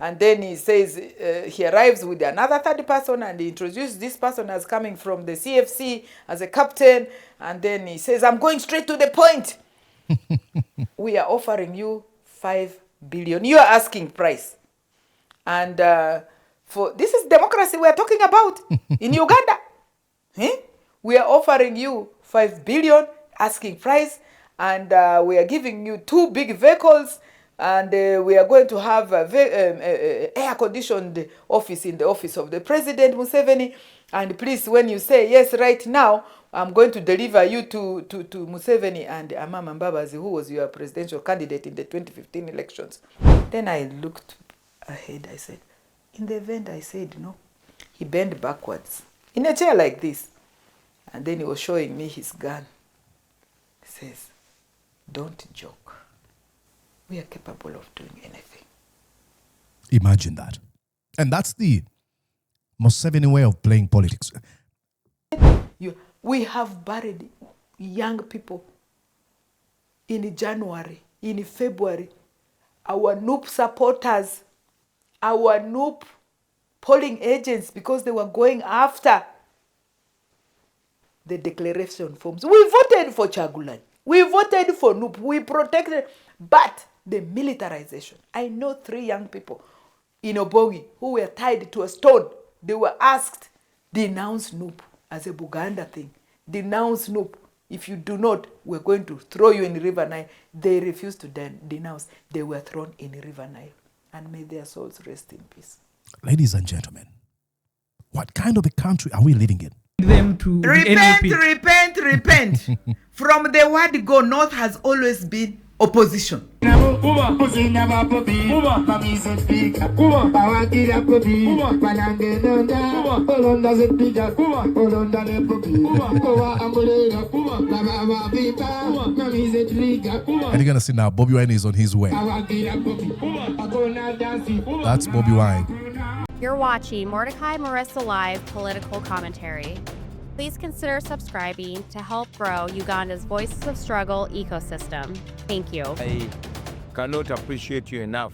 And then he says he arrives with another third person, and he introduces this person as coming from the CFC as a captain. And then he says, I'm going straight to the point. We are offering you 5 billion. You are asking price. And for this is democracy we are talking about in Uganda. We are offering you 5 billion asking price, and we are giving you 2 big vehicles, and we are going to have a air-conditioned office in the office of the President Museveni. And please, when you say yes right now, I'm going to deliver you to Museveni and Amama Mbabazi, who was your presidential candidate in the 2015 elections. Then I looked ahead. I said, in the event I said no, he bent backwards in a chair like this. And then he was showing me his gun. He says, don't joke. We are capable of doing anything. Imagine that. And that's the Museveni way of playing politics. We have buried young people in January, in February. Our NUP supporters, our NUP polling agents, because they were going after the declaration forms. We voted for Jackline. We voted for NUP. We protected. But the militarization. I know 3 young people in Obogi who were tied to a stone. They were asked, denounce NUP as a Buganda thing. Denounce NUP. If you do not, we're going to throw you in the River Nile. They refused to denounce. They were thrown in the River Nile. And may their souls rest in peace. Ladies and gentlemen, what kind of a country are we living in? Them to repent. From the word go, North has always been opposition. And you're going to see now, Bobi Wine is on his way. That's Bobi Wine. You're watching Mordecai Marissa Live Political Commentary. Please consider subscribing to help grow Uganda's Voices of Struggle ecosystem. Thank you. I cannot appreciate you enough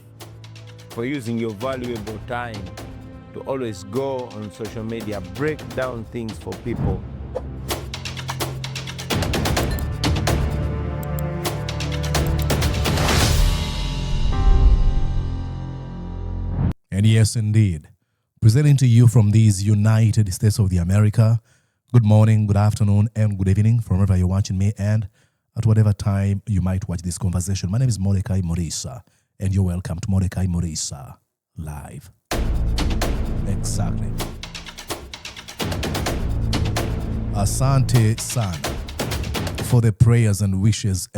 for using your valuable time to always go on social media, break down things for people. And yes, indeed. Presenting to you from these United States of the America. Good morning, good afternoon, and good evening from wherever you're watching me and at whatever time you might watch this conversation. My name is Mordecai Marissa, and you're welcome to Mordecai Marissa Live. Exactly. Asante sana for the prayers and wishes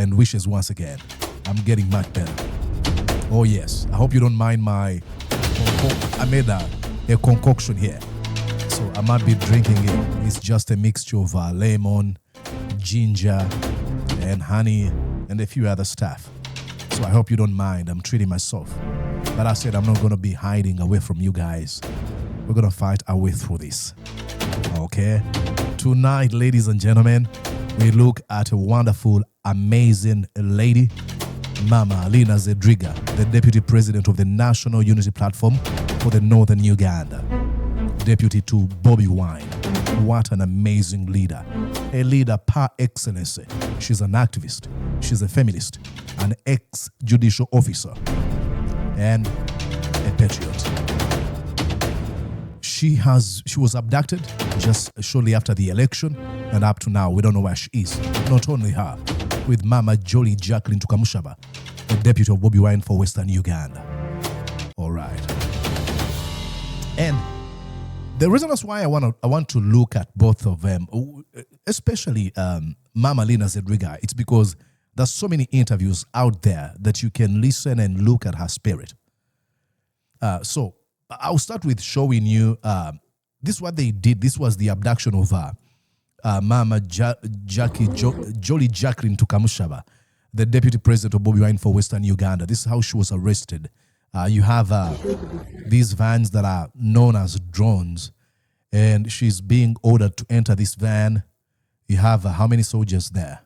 once again. I'm getting much better. Oh yes, I hope you don't mind I made a concoction here. So I might be drinking it. It's just a mixture of lemon, ginger, and honey, and a few other stuff. So I hope you don't mind. I'm treating myself. But I said I'm not going to be hiding away from you guys. We're going to fight our way through this. Okay? Tonight, ladies and gentlemen, we look at a wonderful, amazing lady, Mama Lina Zedriga, the Deputy President of the National Unity Platform for the Northern Uganda. Deputy to Bobi Wine. What an amazing leader. A leader par excellence. She's an activist. She's a feminist. An ex-judicial officer. And a patriot. She was abducted just shortly after the election, and up to now, we don't know where she is. Not only her, with Mama Jolly Jackline Tukamushaba, the deputy of Bobi Wine for Western Uganda. All right. And the reason that's why I want to look at both of them, especially Mama Lina Zedriga, it's because there's so many interviews out there that you can listen and look at her spirit. So I'll start with showing you, this is what they did. This was the abduction of Mama Jolly Jackline Tukamushaba, the deputy president of Bobi Wine for Western Uganda. This is how she was arrested. You have these vans that are known as drones, and she's being ordered to enter this van. You have how many soldiers there?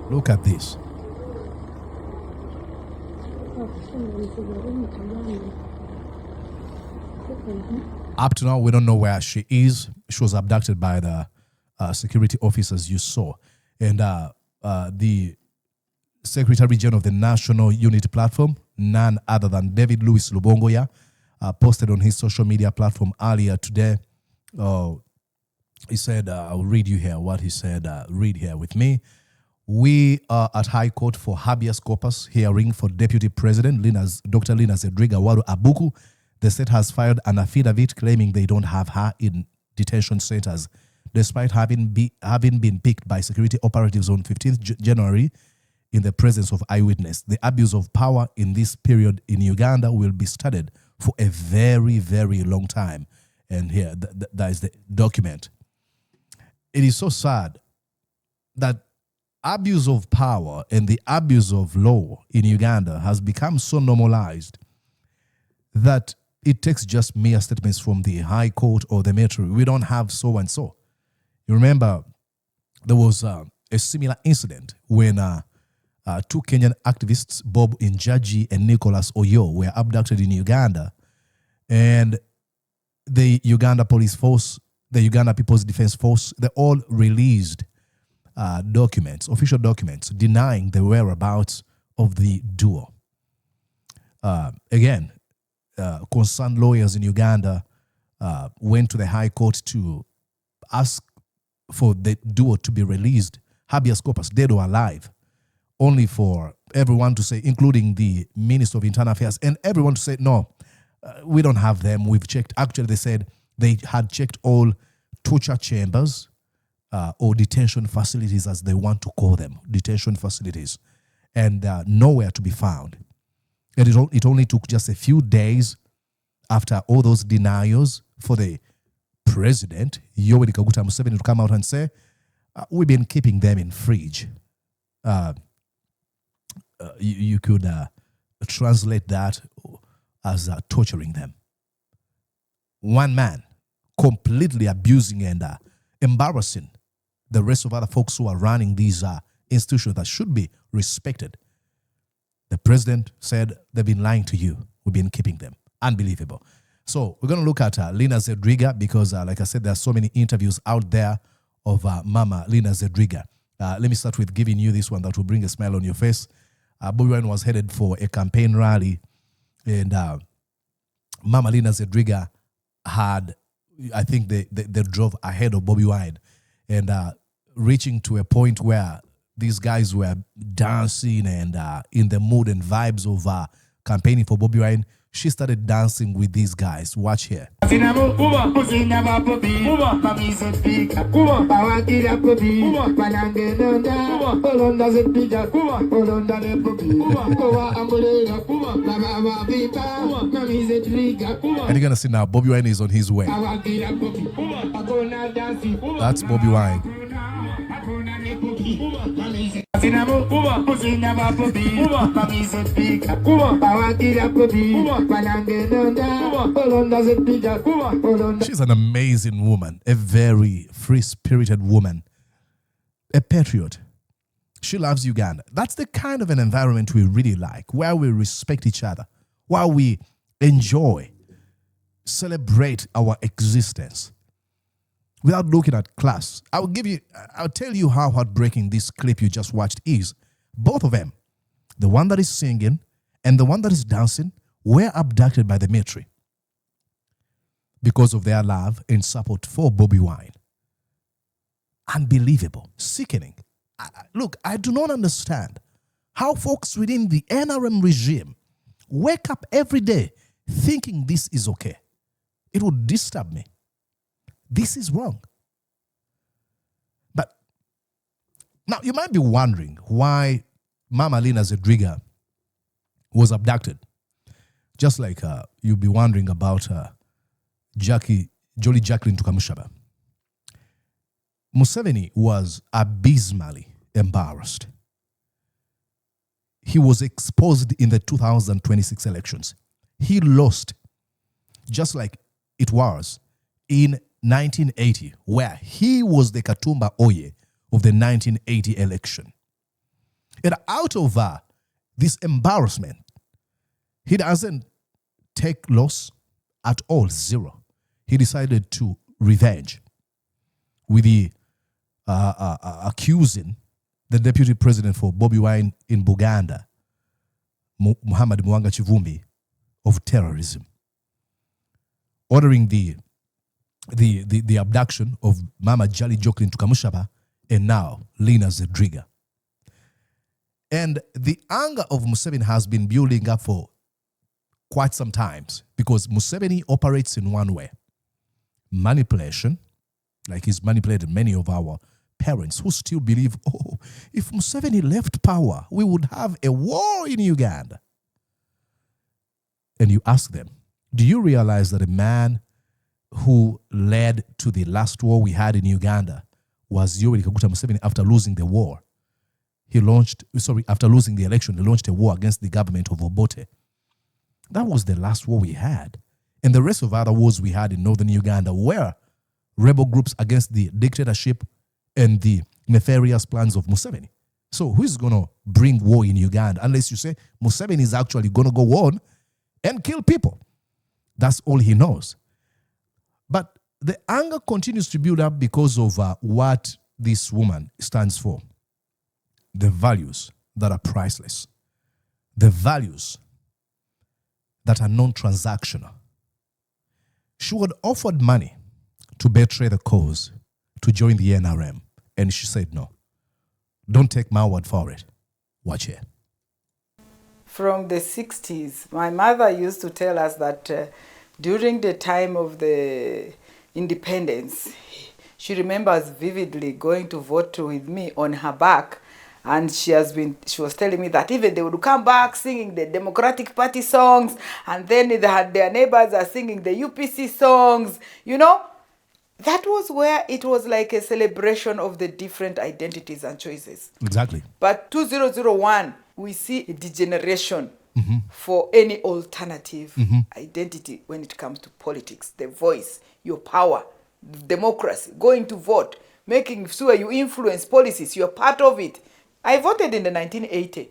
Look at this. Up to now, we don't know where she is. She was abducted by the security officers you saw. And the Secretary General of the National Unity Platform, none other than David Lewis Rubongoya, posted on his social media platform earlier today. He said, I'll read you here what he said. Read here with me. We are at High Court for habeas corpus hearing for Deputy President Dr. Lina Zedriga Waru Abuku. The state has filed an affidavit claiming they don't have her in detention centers, despite having been picked by security operatives on 15th January in the presence of eyewitness. The abuse of power in this period in Uganda will be studied for a very, very long time. And here, that is the document. It is so sad that abuse of power and the abuse of law in Uganda has become so normalized that it takes just mere statements from the High Court or the Metro. We don't have so and so. You remember there was a similar incident when two Kenyan activists, Bob Injaji and Nicholas Oyo, were abducted in Uganda, and the Uganda Police Force, the Uganda People's Defense Force, they all released documents, official documents, denying the whereabouts of the duo. Again, concerned lawyers in Uganda went to the High Court to ask for the duo to be released, habeas corpus, dead or alive, only for everyone to say, including the Minister of Internal Affairs, and everyone to say, no, we don't have them. We've checked. Actually, they said they had checked all torture chambers or detention facilities, as they want to call them, detention facilities, and nowhere to be found. And it only took just a few days after all those denials for the president, Yoweri Kaguta Museveni, to come out and say, we've been keeping them in fridge. You could translate that as torturing them. One man completely abusing and embarrassing the rest of other folks who are running these institutions that should be respected. The president said, they've been lying to you. We've been keeping them. Unbelievable. So we're going to look at Lina Zedriga because, like I said, there are so many interviews out there of Mama Lina Zedriga. Let me start with giving you this one that will bring a smile on your face. Bobi Wine was headed for a campaign rally, and Mama Lina Zedriga had, I think they drove ahead of Bobi Wine, and reaching to a point where these guys were dancing and in the mood and vibes of campaigning for Bobi Wine. She started dancing with these guys. Watch here. And you're going to see now, Bobi Wine is on his way. That's Bobi Wine. She's an amazing woman, a very free-spirited woman, a patriot. She loves Uganda. That's the kind of an environment we really like, where we respect each other, where we enjoy, celebrate our existence without looking at class. I'll tell you how heartbreaking this clip you just watched is. Both of them, the one that is singing and the one that is dancing, were abducted by the military because of their love and support for Bobi Wine. Unbelievable. Sickening. Look, I do not understand how folks within the NRM regime wake up every day thinking this is okay. It would disturb me. This is wrong. But now you might be wondering why Mama Lina Zedriga was abducted. Just like you'll be wondering about Jackline Tukamushaba. Museveni was abysmally embarrassed. He was exposed in the 2026 elections. He lost, just like it was in 1980, where he was the Katumba Oye of the 1980 election. And out of this embarrassment, he doesn't take loss at all, zero. He decided to revenge with the accusing the deputy president for Bobi Wine in Uganda, Muhammad Mwanga Chivumbi, of terrorism, ordering the abduction of Mama Jackline Tukamushaba and now Lina Zedriga. And the anger of Museveni has been building up for quite some times because Museveni operates in one way: manipulation, like he's manipulated many of our parents who still believe, oh, if Museveni left power, we would have a war in Uganda. And you ask them, do you realize that a man who led to the last war we had in Uganda was Yoweri Kaguta Museveni? After losing the war, after losing the election, he launched a war against the government of Obote. That was the last war we had. And the rest of other wars we had in northern Uganda were rebel groups against the dictatorship and the nefarious plans of Museveni. So who is going to bring war in Uganda unless you say Museveni is actually going to go on and kill people? That's all he knows. But the anger continues to build up because of what this woman stands for. The values that are priceless. The values that are non-transactional. She had offered money to betray the cause, to join the NRM. And she said, no, don't take my word for it. Watch here. From the 60s, my mother used to tell us that during the time of the independence, she remembers vividly going to vote with me on her back. And she was telling me that even they would come back singing the Democratic Party songs, and then they had their neighbors are singing the UPC songs, you know. That was where it was like a celebration of the different identities and choices. Exactly. But 2001, we see a degeneration for any alternative identity when it comes to politics. The voice, your power, democracy, going to vote, making sure you influence policies, you're part of it. I voted in the 1980.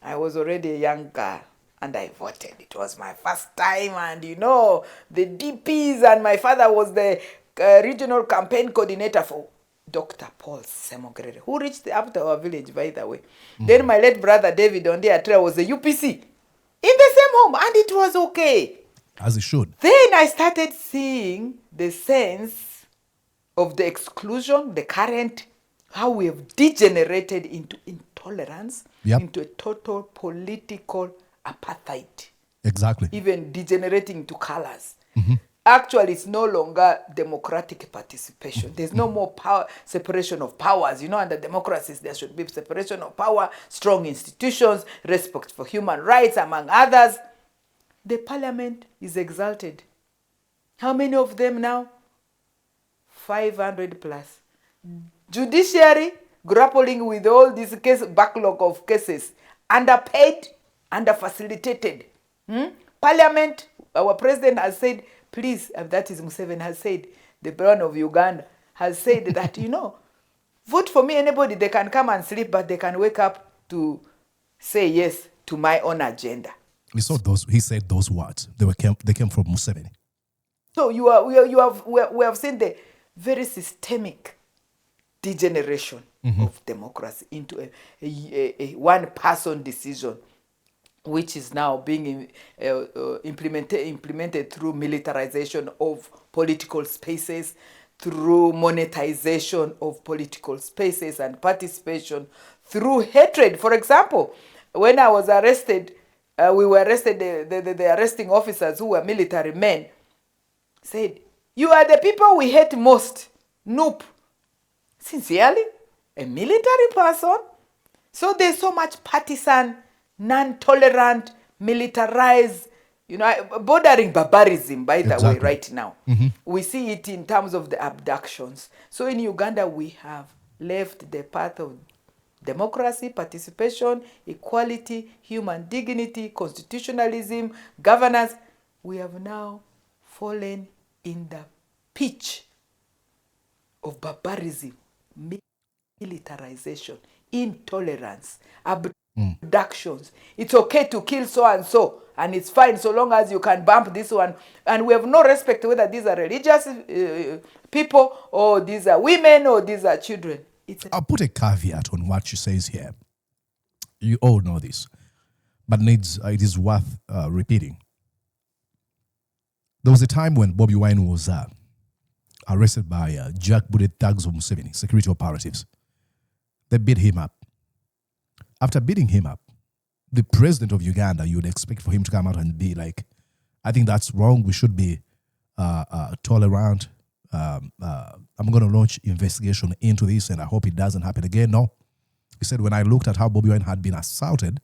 I was already a young girl and I voted. It was my first time, and you know, the DPs, and my father was the regional campaign coordinator for Dr. Paul Semogrere, who reached up to our village, by the way. Then my late brother David Ondeatra was the UPC in the same home, and it was okay. As it should. Then I started seeing the sense of the exclusion, the current, how we have degenerated into intolerance, into a total political apartheid. Exactly. Even degenerating to colors. Actually, it's no longer democratic participation. There's no more power, separation of powers. You know, under democracies, there should be separation of power, strong institutions, respect for human rights, among others. The parliament is exalted. How many of them now? 500 plus. Judiciary, grappling with all this backlog of cases, underpaid, underfacilitated. Parliament, our president has said, please, that is Museveni has said, the Brown of Uganda has said that, you know, vote for me, anybody, they can come and sleep, but they can wake up to say yes to my own agenda. He said those words. They came from Museveni. So we have seen the very systemic degeneration of democracy into a one-person decision, which is now being implemented through militarization of political spaces, through monetization of political spaces and participation, through hatred. For example, when I was arrested, we were arrested, the arresting officers who were military men said, you are the people we hate most, NUP. Sincerely, a military person? So there's so much partisan, non-tolerant, militarized, you know, bordering barbarism, by the way, right now. We see it in terms of the abductions. So in Uganda, we have left the path of democracy, participation, equality, human dignity, constitutionalism, governance. We have now fallen in the pitch of barbarism, militarization, intolerance, abductions. It's okay to kill so and so, and it's fine so long as you can bump this one. And we have no respect whether these are religious people, or these are women, or these are children. I'll put a caveat on what she says here. You all know this, but it is worth repeating. There was a time when Bobi Wine was arrested by jackbooted thugs of Museveni, security operatives. They beat him up. After beating him up, the president of Uganda, you would expect for him to come out and be like, I think that's wrong. We should be tolerant. I'm going to launch investigation into this, and I hope it doesn't happen again. No. He said, when I looked at how Bobi Wine had been assaulted,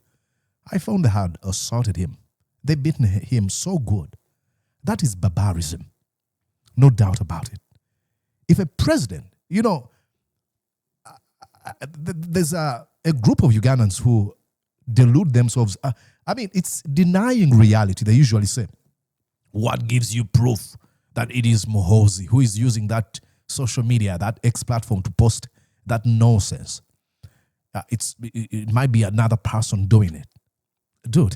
I found they had assaulted him. They beaten him so good. That is barbarism. No doubt about it. If a president, there's a group of Ugandans who delude themselves. It's denying reality. They usually say, what gives you proof that it is Muhoozi who is using that social media, that X platform to post that nonsense? It might be another person doing it. Dude,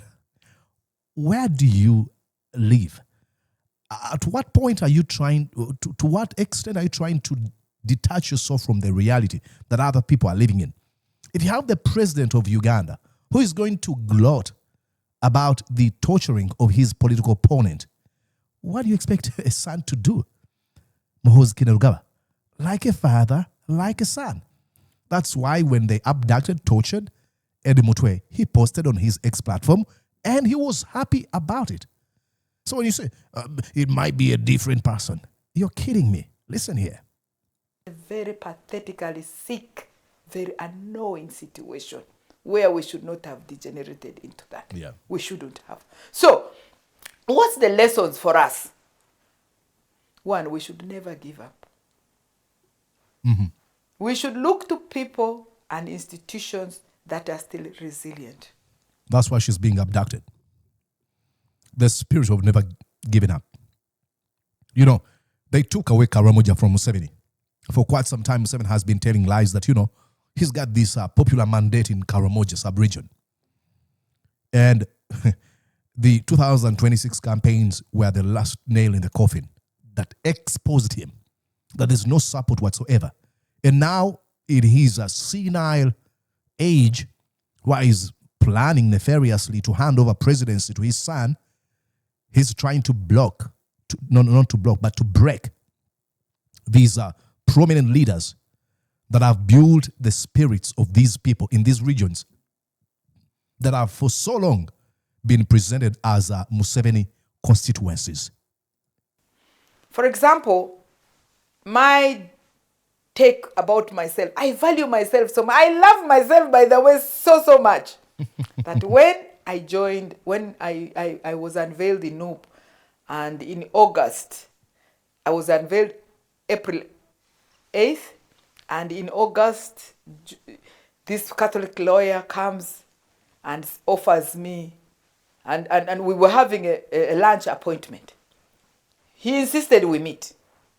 where do you live? At what point are you trying, to what extent are you trying to detach yourself from the reality that other people are living in? If you have the president of Uganda who is going to gloat about the torturing of his political opponent, what do you expect a son to do? Muhoozi Kainerugaba, like a father, like a son. That's why when they abducted, tortured Eddie Mutwe, he posted on his X platform and he was happy about it. So when you say, it might be a different person, you're kidding me. Listen here. A very pathetically sick, very annoying situation where we should not have degenerated into that. Yeah. We shouldn't have. So, what's the lessons for us? One, we should never give up. Mm-hmm. We should look to people and institutions that are still resilient. That's why she's being abducted. The spirit of never giving up. They took away Karamoja from Museveni. For quite some time, Museveni has been telling lies that, he's got this popular mandate in Karamoja sub-region. And the 2026 campaigns were the last nail in the coffin that exposed him, that there's no support whatsoever. And now, in his senile age, where he's planning nefariously to hand over presidency to his son, he's trying to to break these prominent leaders that have built the spirits of these people in these regions that have for so long been presented as Museveni constituencies. For example, my take about myself, I value myself so much. I love myself, by the way, so much that when I was unveiled in NUP, and in August, I was unveiled April 8th, and in August, this Catholic lawyer comes and offers me, and we were having a lunch appointment. He insisted we meet.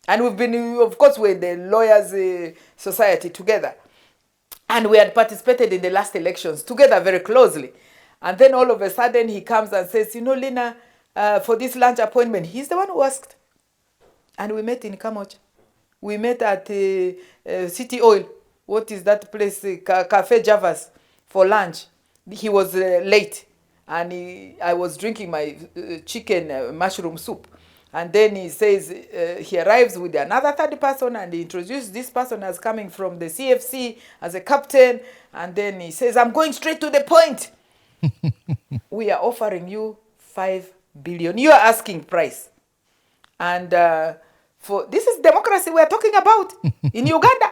And we've been, of course, we're the Lawyers Society together. And we had participated in the last elections together very closely. And then all of a sudden he comes and says, Lina, for this lunch appointment, he's the one who asked. And we met in Kamocha. We met at City Oil. What is that place? Cafe Javas for lunch. He was late. And I was drinking my chicken mushroom soup. And then he says, he arrives with another third person, and he introduced this person as coming from the CFC as a captain. And then he says, I'm going straight to the point. We are offering you 5 billion. You are asking price. And this is democracy we are talking about in Uganda.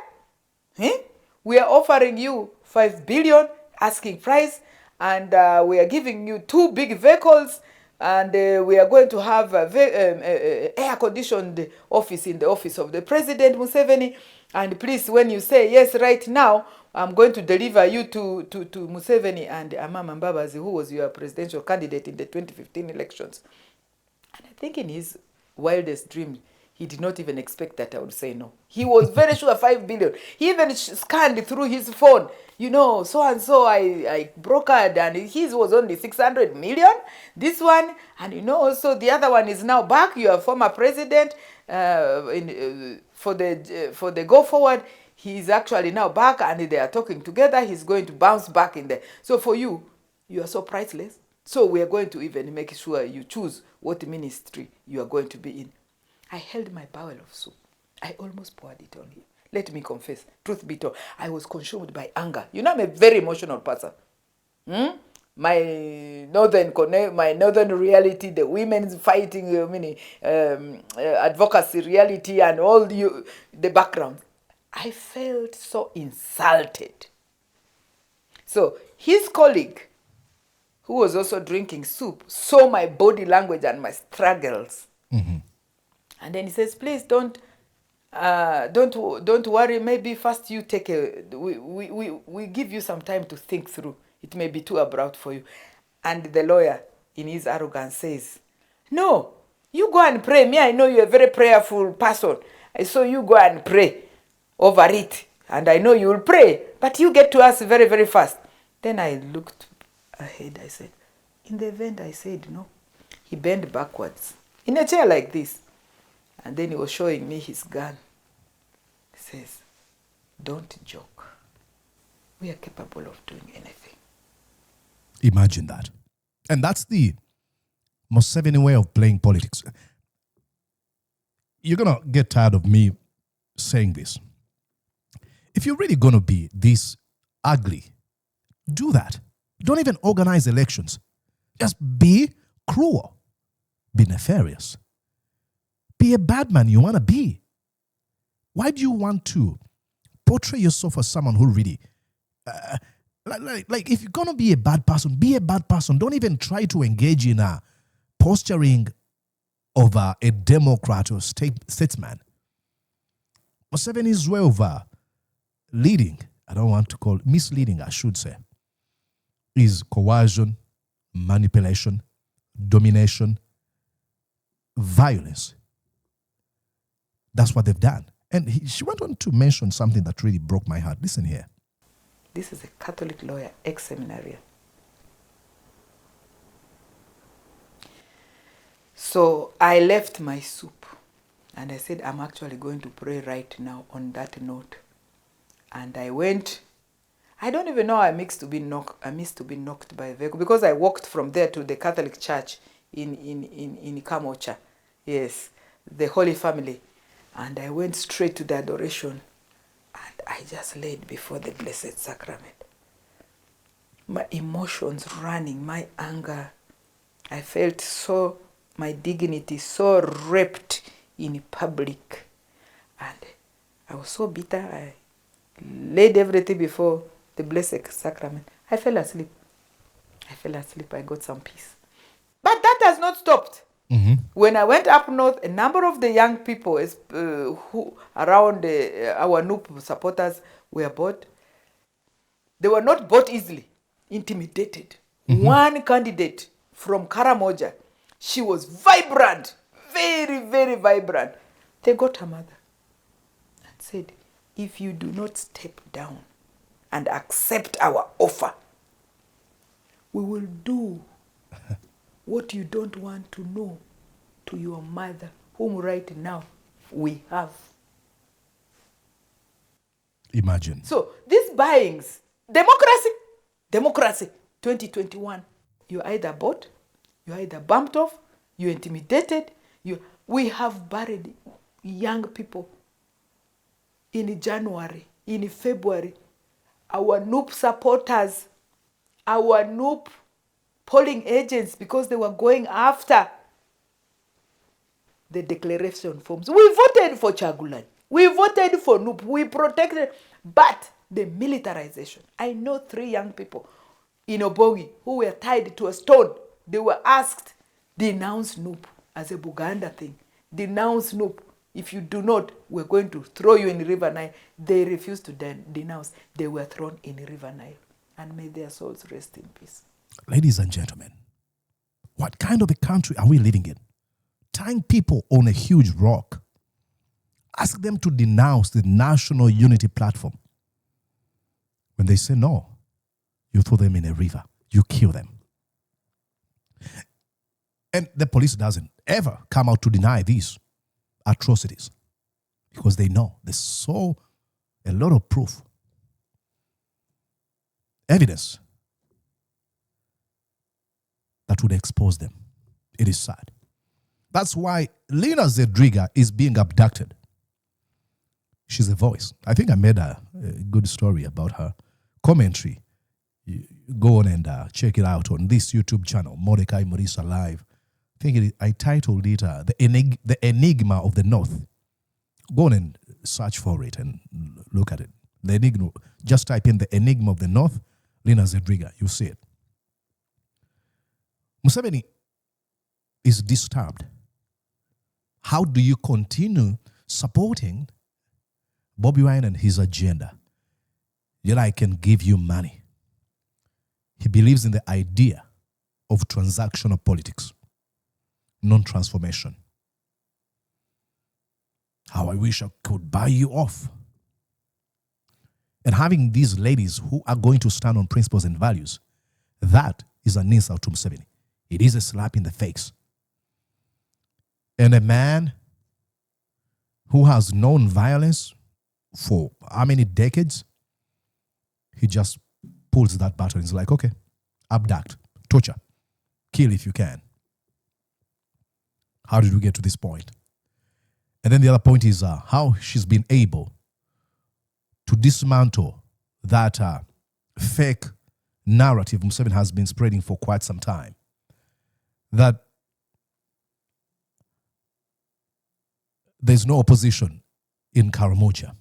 We are offering you 5 billion asking price, and we are giving you 2 big vehicles. And we are going to have a air-conditioned office in the office of the President Museveni. And please, when you say yes right now, I'm going to deliver you to Museveni and Amama Mbabazi, who was your presidential candidate in the 2015 elections. And I think in his wildest dreams, He did not even expect that I would say no. He was very sure 5 billion. He even scanned through his phone. You know, so and so I brokered, and his was only 600 million. This one, and you know, also the other one is now back. Your former president, for the go forward, he's actually now back, and they are talking together. He's going to bounce back in there. So for you, you are so priceless. So we are going to even make sure you choose what ministry you are going to be in. I held my barrel of soup. I almost poured it on him. Let me confess, truth be told, I was consumed by anger. You know, I'm a very emotional person. My northern reality, the women's fighting, advocacy reality, and all the background. I felt so insulted. So his colleague, who was also drinking soup, saw my body language and my struggles. And then he says, please don't worry. Maybe first you take we give you some time to think through. It may be too abrupt for you. And the lawyer, in his arrogance, says, no, you go and pray. Me, I know you're a very prayerful person. So you go and pray over it. And I know you will pray. But you get to us very, very fast. Then I looked ahead. I said, in the event I said no. He bent backwards in a chair like this. And then he was showing me his gun. He says, don't joke. We are capable of doing anything. Imagine that. And that's the Museveni way of playing politics. You're going to get tired of me saying this. If you're really going to be this ugly, do that. Don't even organize elections. Just be cruel. Be nefarious. Be a bad man you want to be. Why do you want to portray yourself as someone who really... Like if you're going to be a bad person, be a bad person. Don't even try to engage in a posturing of a democrat or statesman. Museveni's way of leading, I don't want to call it misleading, I should say, is coercion, manipulation, domination, violence. That's what they've done. And she went on to mention something that really broke my heart. Listen here. This is a Catholic lawyer, ex-seminarian. So I left my soup and I said, I'm actually going to pray right now on that note. And I went. I don't even know I missed to be knocked by a vehicle because I walked from there to the Catholic church in Kamocha. Yes, the Holy Family. And I went straight to the adoration. And I just laid before the Blessed Sacrament. My emotions running, my anger. I felt my dignity so raped in public. And I was so bitter. I laid everything before the Blessed Sacrament. I fell asleep. I got some peace. But that has not stopped. When I went up north, a number of the young people who around our NUP supporters were bought. They were not bought easily, intimidated. One candidate from Karamoja, she was vibrant, very, very vibrant. They got her mother and said, if you do not step down and accept our offer, we will do what you don't want to know to your mother, whom right now we have. Imagine. So these buyings, democracy, 2021, you're either bought, you're either bumped off, you're intimidated. We have buried young people in January, in February. Our NUP supporters, our NUP polling agents, because they were going after the declaration forms. We voted for Chagulan. We voted for NUP. We protected. But the militarization. I know 3 young people in Obogi who were tied to a stone. They were asked, denounce NUP as a Buganda thing. Denounce NUP. If you do not, we're going to throw you in River Nile. They refused to denounce. They were thrown in River Nile. And may their souls rest in peace. Ladies and gentlemen, what kind of a country are we living in? Tying people on a huge rock. Ask them to denounce the National Unity Platform. When they say no, you throw them in a river. You kill them. And the police doesn't ever come out to deny these atrocities because they know there's so a lot of proof, evidence that would expose them. It is sad. That's why Lina Zedriga is being abducted. She's a voice. I think I made a good story about her commentary. You go on and check it out on this YouTube channel, Mordecai Morisa Live. I titled it The Enigma of the North. Go on and search for it and look at it. The Enigma. Just type in The Enigma of the North, Lina Zedriga. You'll see it. Museveni is disturbed. How do you continue supporting Bobi Wine and his agenda? Yet I can give you money. He believes in the idea of transactional politics, non-transformation. How I wish I could buy you off. And having these ladies who are going to stand on principles and values, that is an insult to Museveni. It is a slap in the face. And a man who has known violence for how many decades, he just pulls that button. He's like, okay, abduct, torture, kill if you can. How did we get to this point? And then the other point is how she's been able to dismantle that fake narrative Museveni has been spreading for quite some time. That there's no opposition in Karamoja.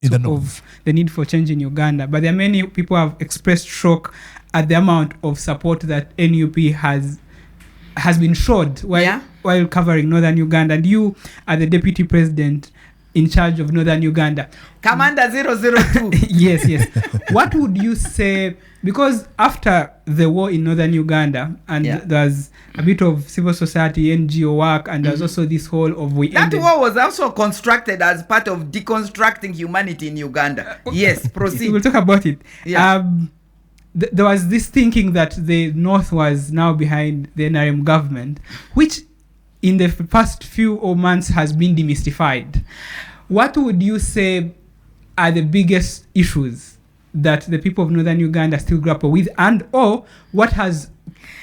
In the north. Of the need for change in Uganda. But there are many people who have expressed shock at the amount of support that NUP has been showed while covering northern Uganda. And you are the deputy president in charge of northern Uganda. Commander 002. Yes. What would you say? Because after the war in northern Uganda, and there's a bit of civil society, NGO work, and there's also this whole of That war was also constructed as part of deconstructing humanity in Uganda. Yes, proceed. We'll talk about it. Yeah. There was this thinking that the North was now behind the NRM government, which in the past few months has been demystified. What would you say are the biggest issues that the people of northern Uganda still grapple with, and or what has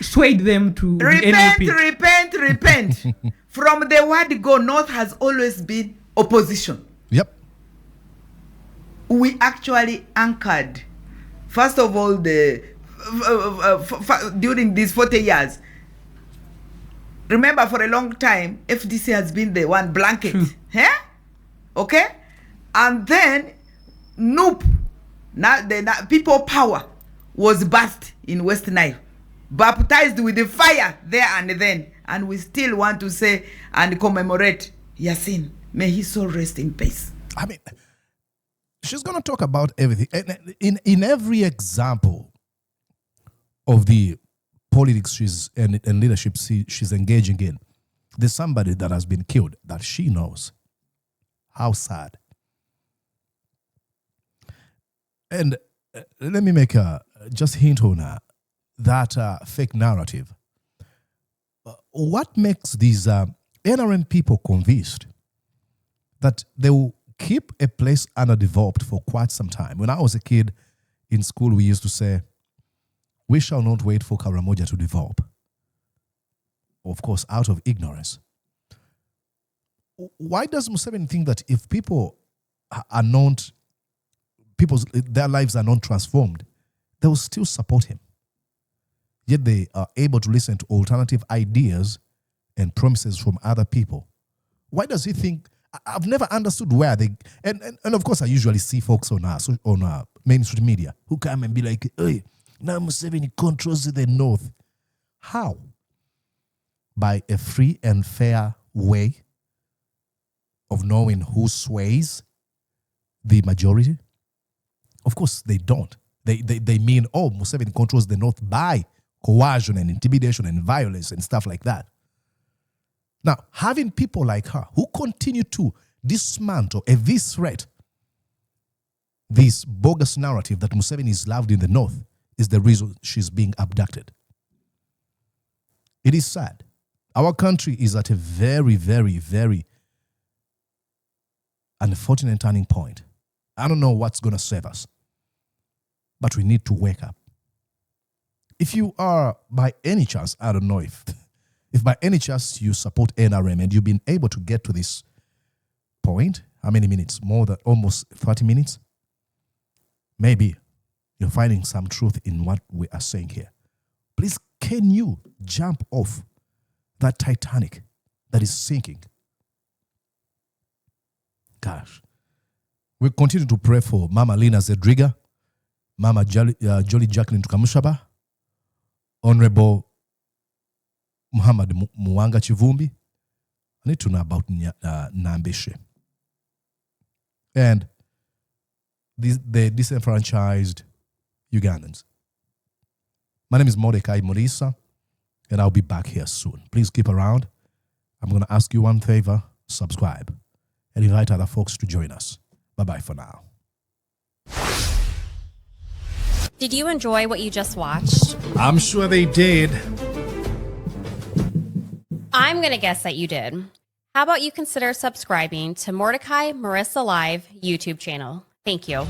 swayed them to repent? From the word go, North has always been opposition. Yep. We actually anchored, first of all, during these 40 years. Remember, for a long time, FDC has been the one blanket. Okay? And then NUP, the people power, was burst in West Nile, baptized with the fire there and then. And we still want to say and commemorate Yasin. May his soul rest in peace. I mean, she's going to talk about everything. In every example of the politics and leadership she's engaging in, there's somebody that has been killed that she knows. How sad. And let me make just hint on that fake narrative. What makes these NRM people convinced that they will keep a place underdeveloped for quite some time? When I was a kid in school, we used to say, we shall not wait for Karamoja to develop. Of course, out of ignorance. Why does Museveni think that if people are not, their lives are not transformed, they will still support him? Yet they are able to listen to alternative ideas and promises from other people. Why does he think? I've never understood where they, and of course I usually see folks on mainstream media who come and be like, hey, now Museveni controls the North. How? By a free and fair way of knowing who sways the majority? Of course they don't. They mean, oh, Museveni controls the North by coercion and intimidation and violence and stuff like that. Now, having people like her who continue to dismantle, eviscerate this bogus narrative that Museveni is loved in the north is the reason she's being abducted. It is sad. Our country is at a very, very, very unfortunate turning point. I don't know what's going to save us, but we need to wake up. If you are, by any chance, I don't know if by any chance you support NRM and you've been able to get to this point, how many minutes? More than almost 30 minutes? Maybe you're finding some truth in what we are saying here. Please, can you jump off that Titanic that is sinking? Gosh. We continue to pray for Mama Lina Zedriga, Mama Jolly Jackline Tukamushaba, Honorable Muhammad Muwanga Chivumbi. I need to know about Nambeshe. And the disenfranchised Ugandans. My name is Mordecai Morisa, and I'll be back here soon. Please keep around. I'm going to ask you one favor, subscribe, and invite other folks to join us. Bye-bye for now. Did you enjoy what you just watched? I'm sure they did. I'm going to guess that you did. How about you consider subscribing to Mordecai Marissa Live YouTube channel? Thank you.